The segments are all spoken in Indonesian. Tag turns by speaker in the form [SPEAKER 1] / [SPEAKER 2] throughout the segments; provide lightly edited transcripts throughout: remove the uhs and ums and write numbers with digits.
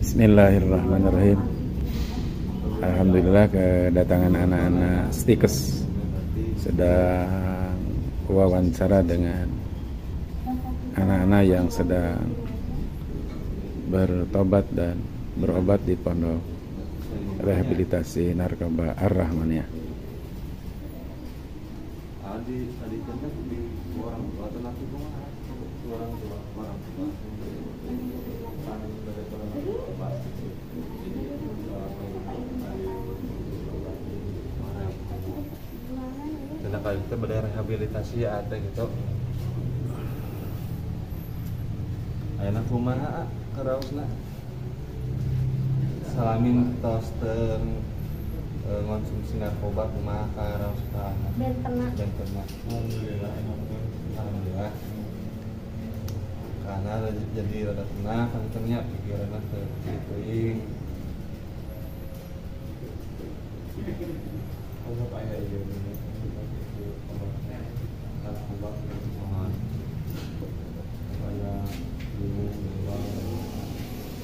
[SPEAKER 1] Bismillahirrahmanirrahim. Alhamdulillah kedatangan anak-anak Stikes sedang wawancara dengan anak-anak yang sedang bertobat dan berobat di pondok rehabilitasi narkoba Ar-Rahmaniyah.
[SPEAKER 2] Kalau kita pada rehabilitasi ada gitu. Ayeuna kumaha karaosna? Salamin toaster konsumsi narkoba kumaha karaos ka anak? Ben pernah. Alhamdulillah. Karena jadi rada tenang, kan ternyata pikiranna teu teuing. Untuk aya ieu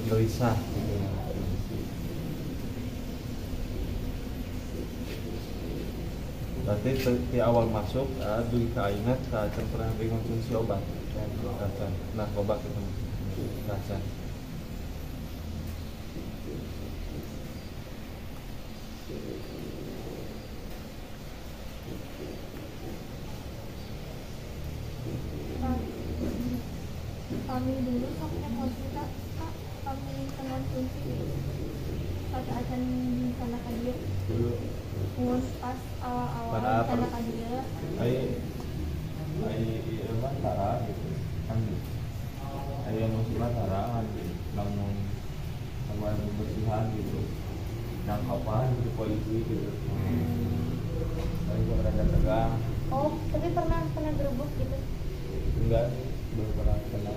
[SPEAKER 2] gelisah gitu. Berarti di awal masuk duit kainat saat pernah konsumsi obat kacan narkoba gitu kacan.
[SPEAKER 3] Kami dulu sampai konsulta kami konsumsi pada acan di sana kadia mun pas awal-awal sana kadia ai mah tara gitu kan aya musibah tara kan namun sama pembersihan gitu nangkapan gitu polisi gitu juga rada tegang. Oh tapi pernah gerebek gitu?
[SPEAKER 2] Enggak, belum pernah kena.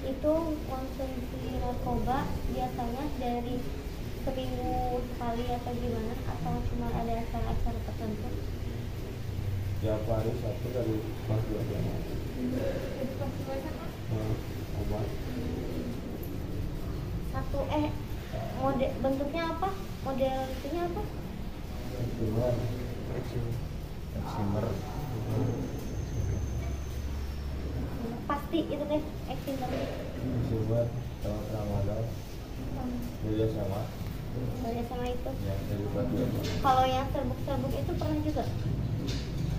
[SPEAKER 3] Itu konsumsi narkoba biasanya dari seminggu sekali atau gimana, atau cuma ada acara-acara tertentu?
[SPEAKER 2] Tiap hari satu dari pas 2 jam.
[SPEAKER 3] Pas 2 jam
[SPEAKER 2] obat.
[SPEAKER 3] Satu model bentuknya apa? Model itunya apa?
[SPEAKER 2] Eksimer.
[SPEAKER 3] Pasti itu deh eksimer.
[SPEAKER 2] Eksimer sama tramadol. Beda sama.
[SPEAKER 3] Beda sama itu.
[SPEAKER 2] Ya, dari pas 2 jam.
[SPEAKER 3] Kalau yang serbuk-serbuk itu pernah juga?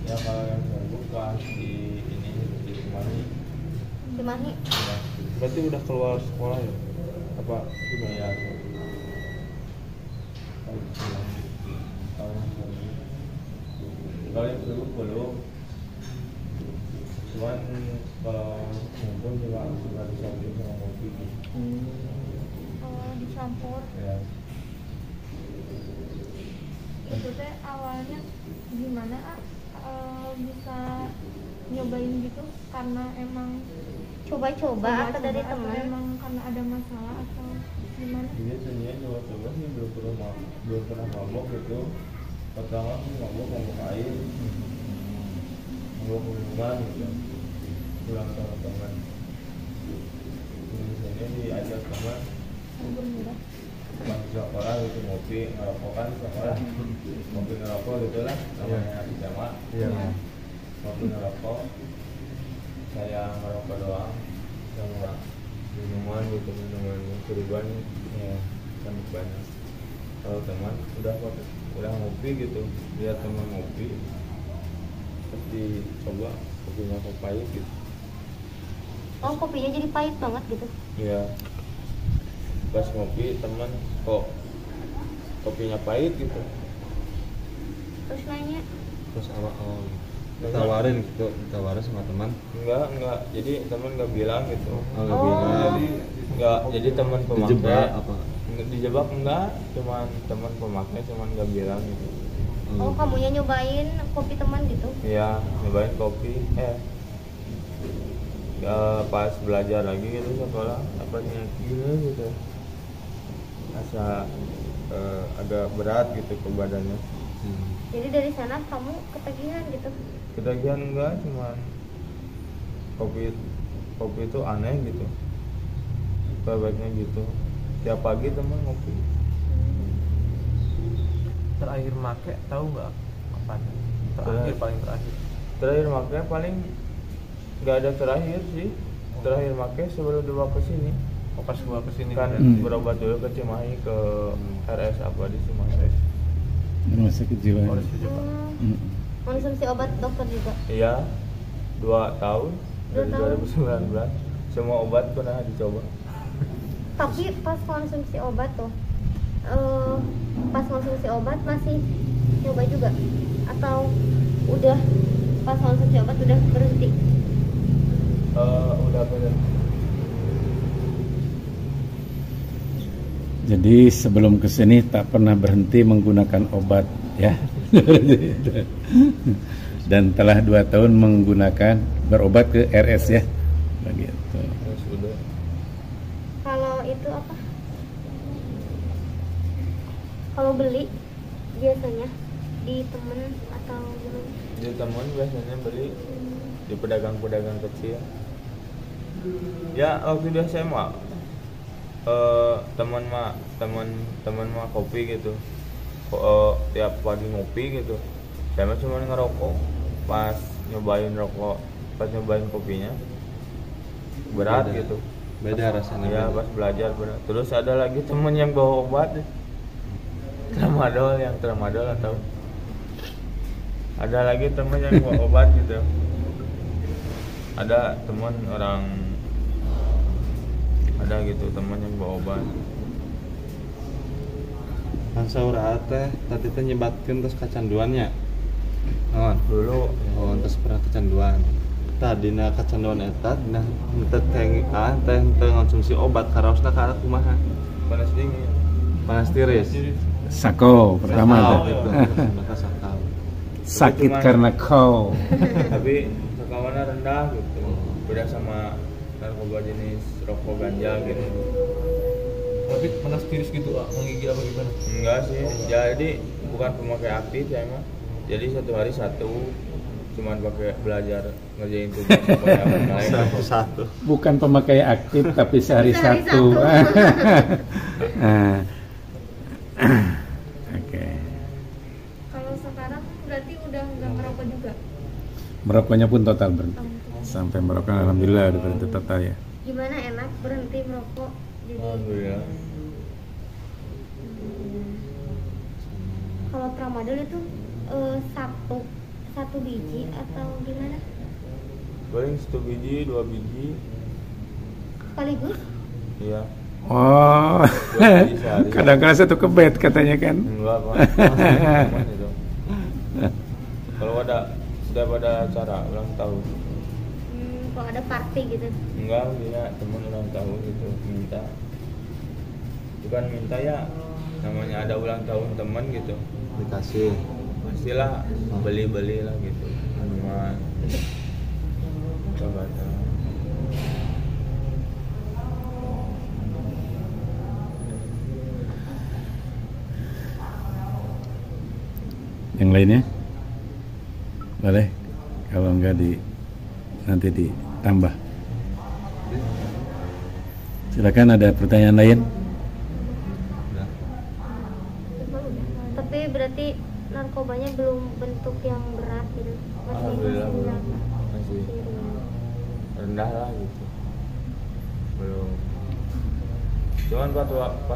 [SPEAKER 2] Ya kalau yang serbuk pas di Cimahi.
[SPEAKER 3] Cimahi?
[SPEAKER 2] Ya. Berarti udah keluar sekolah ya? Apa gimana ya? Kalau yang serbuk belum. Cuman kalau ngumpul juga suka dicampur sama kopi.
[SPEAKER 3] Oh, dicampur.
[SPEAKER 2] Ya.
[SPEAKER 3] Itu teh awalnya gimana bisa nyobain gitu karena emang coba-coba atau dari teman? Emang karena ada masalah atau gimana?
[SPEAKER 2] Iya sebenarnya coba-coba sih belum pernah mabok gitu. Pertama sih mabok air, mabok minuman gitu. Pulang sama teman. Biasanya diajak teman. Pas sekolah gitu ngopi ngerokok kan sekolah ngopi ngerokok gitu lah namanya di SMA. Ngopi ngerokok saya ngerokok doang sama minuman gitu minuman keruban ya kan banyak. Kalau teman udah ngopi gitu lihat teman ngopi terus dicoba kopinya kok pahit gitu.
[SPEAKER 3] Oh kopinya jadi pahit banget gitu?
[SPEAKER 2] Iya. Pas ngopi teman kok kopinya pahit gitu.
[SPEAKER 3] Terus nanya?
[SPEAKER 2] Terus awal ditawarin ditawarin sama teman? Enggak. Jadi teman nggak bilang gitu. Nggak bilang. Jadi teman pemakai. Dijebak apa? Dijebak enggak, cuman teman pemakai cuman nggak bilang gitu.
[SPEAKER 3] Oh kamunya nyobain kopi teman gitu?
[SPEAKER 2] Iya, nyobain kopi. Pas belajar lagi gitu sekolah apa gila gitu asa agak berat gitu ke badannya.
[SPEAKER 3] Jadi dari sana kamu ketagihan gitu?
[SPEAKER 2] Ketagihan enggak, cuman kopi itu aneh gitu, baiknya gitu. Tiap pagi teman ngopi.
[SPEAKER 4] Terakhir make tahu nggak kapan? Terakhir paling terakhir.
[SPEAKER 2] Terakhir make paling nggak ada terakhir sih. Terakhir make sebelum dibawa ke sini.
[SPEAKER 4] Oh, pas gua kesini
[SPEAKER 2] Kan
[SPEAKER 4] berarti.
[SPEAKER 2] berobat dulu ke Cimahi ke RS apa di Cimahi.
[SPEAKER 1] Rumah sakit jiwa.
[SPEAKER 4] Oh, setuju, Pak.
[SPEAKER 3] Konsumsi obat dokter juga?
[SPEAKER 2] Iya, 2 tahun dari 2019. Semua obat pernah dicoba.
[SPEAKER 3] Tapi pas konsumsi obat tuh, pas konsumsi obat masih nyoba juga? Atau udah pas konsumsi obat udah berhenti?
[SPEAKER 2] Udah berhenti.
[SPEAKER 1] Jadi sebelum kesini tak pernah berhenti menggunakan obat ya. Dan telah 2 tahun menggunakan berobat ke RS ya. Begitu.
[SPEAKER 2] Terus udah.
[SPEAKER 3] Kalau itu apa? Kalau beli biasanya di temen atau gimana?
[SPEAKER 2] Di teman biasanya beli di pedagang-pedagang kecil. Ya waktu di SMA teman mah kopi gitu. Tiap pagi ngopi gitu. Saya mah cuma ngerokok. Pas nyobain kopinya berat
[SPEAKER 4] Beda.
[SPEAKER 2] gitu.
[SPEAKER 4] Beda rasanya.
[SPEAKER 2] Ya
[SPEAKER 4] beda.
[SPEAKER 2] pas belajar berat. Terus ada lagi temen yang bawa obat tramadol atau ada lagi temen yang bawa obat gitu. Ada temen orang ada gitu temen yang bawa obat.
[SPEAKER 4] Kan saurah teh tadi teh nyebatkeun tos kacanduannya. Naon?
[SPEAKER 2] Dulu
[SPEAKER 4] Oh, tos pernah kecanduan. Tadina kecanduan eta dina teh ngonsumsi obat karaosna ka anak kumaha?
[SPEAKER 2] panas dingin.
[SPEAKER 4] Panas tiris.
[SPEAKER 1] Sako pertama
[SPEAKER 4] Sakau,
[SPEAKER 1] tuh.
[SPEAKER 4] itu. Maka sakau.
[SPEAKER 1] Sakit
[SPEAKER 2] Cuman-
[SPEAKER 1] karena kau.
[SPEAKER 2] Tapi sakawannya rendah gitu. Beda sama narkoba jenis rokok ganja gitu.
[SPEAKER 5] Tapi panas tiris gitu, menggigil apa gimana?
[SPEAKER 2] Enggak sih. Jadi bukan pemakai aktif saya mah. Jadi 1 hari 1 cuman pakai belajar ngerjain tugas pakai apa lain.
[SPEAKER 4] Satu.
[SPEAKER 1] Bukan pemakai aktif tapi sehari
[SPEAKER 3] Sehari
[SPEAKER 1] satu.
[SPEAKER 3] satu.
[SPEAKER 1] Ah. Oke.
[SPEAKER 3] Kalau sekarang berarti udah nggak merokok juga?
[SPEAKER 1] Merokoknya pun total berhenti. Sampai merokok alhamdulillah udah berhenti total ya.
[SPEAKER 3] Gimana enak berhenti merokok? Jadi
[SPEAKER 2] Alhamdulillah.
[SPEAKER 3] kalau tramadol itu satu biji atau gimana?
[SPEAKER 2] Paling 1 biji, 2 biji.
[SPEAKER 3] Sekaligus?
[SPEAKER 2] Iya.
[SPEAKER 1] Oh. Kadang-kadang satu kebet katanya kan.
[SPEAKER 2] Enggak Pak. Cuman itu. Kalau setiap ada acara ulang tahun.
[SPEAKER 3] Kalau ada party gitu?
[SPEAKER 2] Enggak, dia temen ulang tahun gitu minta. Bukan minta ya, namanya ada ulang tahun temen gitu.
[SPEAKER 4] Dikasih.
[SPEAKER 2] Pastilah beli lah gitu minuman. Coba.
[SPEAKER 1] Yang lainnya boleh, kalau enggak nanti ditambah. Silakan, ada pertanyaan lain?
[SPEAKER 4] Udah.
[SPEAKER 3] Tapi berarti narkobanya belum bentuk yang berat gitu?
[SPEAKER 2] Alhamdulillah belum.
[SPEAKER 3] ringan.
[SPEAKER 2] Masih
[SPEAKER 3] ringan.
[SPEAKER 2] rendah lah gitu. Belum. Cuman pas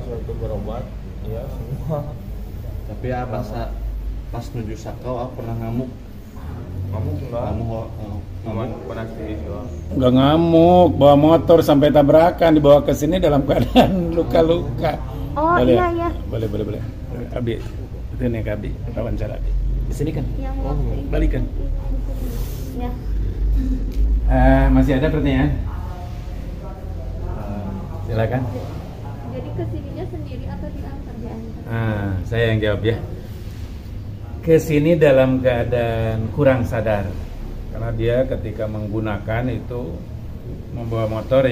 [SPEAKER 2] waktu berobat, ya semua.
[SPEAKER 4] Tapi ya pas nuju sakau aku pernah ngamuk.
[SPEAKER 2] Ngamuk enggak? Cuman
[SPEAKER 4] Ngamuk.
[SPEAKER 2] panas tiris doang.
[SPEAKER 1] Enggak ngamuk, bawa motor sampai tabrakan, dibawa ke sini dalam keadaan luka-luka.
[SPEAKER 3] Oh
[SPEAKER 1] Boleh?
[SPEAKER 3] iya iya.
[SPEAKER 1] Boleh. Abi, itu nih Abi, wawancara Abi. Di sini kan?
[SPEAKER 3] Yang
[SPEAKER 1] Balikan.
[SPEAKER 3] Ya.
[SPEAKER 1] Masih ada pertanyaan? Silakan.
[SPEAKER 3] Jadi kesininya sendiri atau diantar?
[SPEAKER 1] Saya yang jawab ya. Kesini dalam keadaan kurang sadar, karena dia ketika menggunakan itu membawa motor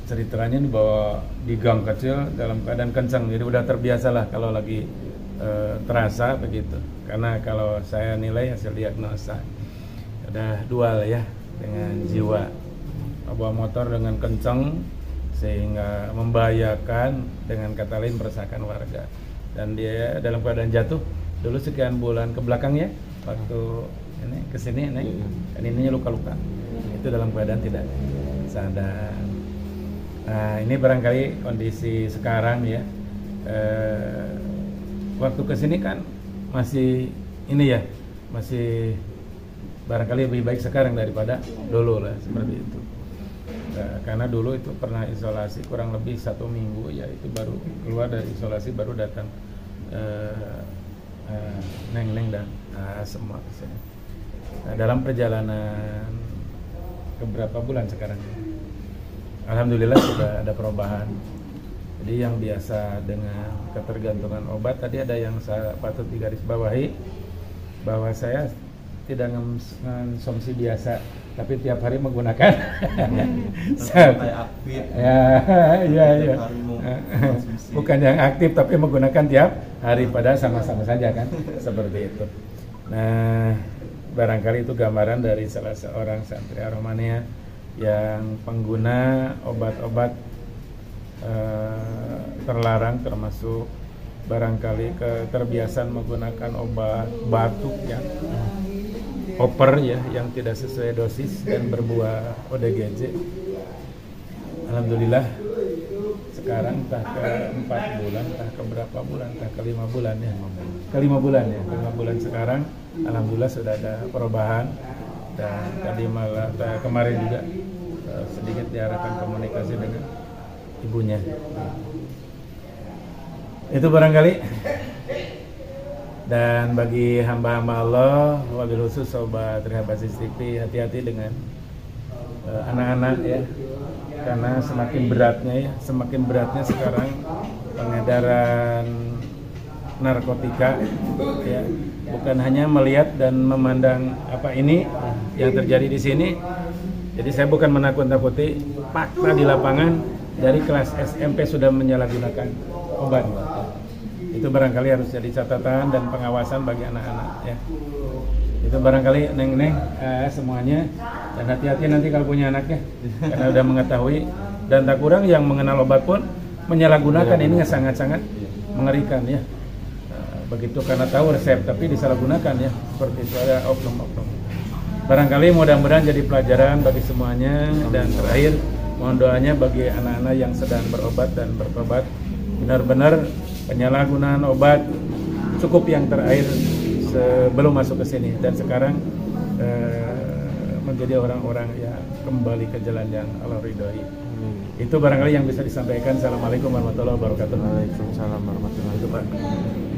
[SPEAKER 1] ceritanya dibawa di gang kecil dalam keadaan kencang, jadi udah terbiasa lah kalau lagi terasa begitu. Karena kalau saya nilai hasil diagnosa ada dual ya, dengan jiwa bawa motor dengan kencang sehingga membahayakan, dengan kata lain meresahkan warga. Dan dia dalam keadaan jatuh dulu sekian bulan ke belakang ya, waktu ini kesini naik, dan ininya luka-luka. Itu dalam keadaan tidak sadar. Nah, ini barangkali kondisi sekarang ya. Waktu kesini kan masih ini ya, masih barangkali lebih baik sekarang daripada dulu lah, seperti itu. Karena dulu itu pernah isolasi kurang lebih 1 minggu ya, itu baru keluar dari isolasi baru datang Neng dan semua kesini. Nah, dalam perjalanan beberapa bulan sekarang, alhamdulillah sudah ada perubahan. Jadi yang biasa dengan ketergantungan obat, tadi ada yang saya patut digarisbawahi, bahwa saya tidak mengonsumsi biasa, tapi tiap hari menggunakan.
[SPEAKER 4] Kayak aktif.
[SPEAKER 1] Ya. Bukan yang aktif, tapi menggunakan tiap hari, padahal sama-sama saja kan, seperti itu. Nah, barangkali itu gambaran dari salah seorang santri Ar-Rahmaniyah yang pengguna obat-obat terlarang, termasuk barangkali keterbiasaan menggunakan obat batuk yang over ya, yang tidak sesuai dosis dan berbuah ODGJ. Alhamdulillah sekarang entah ke 4 bulan, entah ke berapa bulan, entah ke 5 bulan ya, ke 5 bulan ya, 5 bulan sekarang alhamdulillah sudah ada perubahan. Dan tadi malah kemarin juga sedikit diarahkan komunikasi dengan ibunya. Itu barangkali. Dan bagi hamba-hamba Allah, wabil khusus sobat Rehabasis TV, hati-hati dengan anak-anak ya, karena semakin beratnya sekarang pengedaran narkotika ya, bukan hanya melihat dan memandang apa ini yang terjadi di sini. Jadi saya bukan menakut-nakuti, fakta di lapangan dari kelas SMP sudah menyalahgunakan obat. Itu barangkali harus jadi catatan dan pengawasan bagi anak-anak ya. Itu barangkali neng semuanya, dan hati-hati nanti kalau punya anaknya, karena udah mengetahui, dan tak kurang yang mengenal obat pun menyalahgunakan. Ini sangat-sangat mengerikan ya. Begitu karena tahu resep tapi disalahgunakan ya, seperti itu, ada oknum-oknum. Barangkali mudah-mudahan jadi pelajaran bagi semuanya. Dan terakhir mohon doanya bagi anak-anak yang sedang berobat dan bertobat, benar-benar penyalahgunaan obat cukup yang terakhir sebelum masuk ke sini, dan sekarang menjadi orang-orang yang kembali ke jalan yang Allah ridhoi. Itu barangkali yang bisa disampaikan. Assalamualaikum warahmatullahi wabarakatuh.
[SPEAKER 4] Waalaikumsalam warahmatullahi wabarakatuh.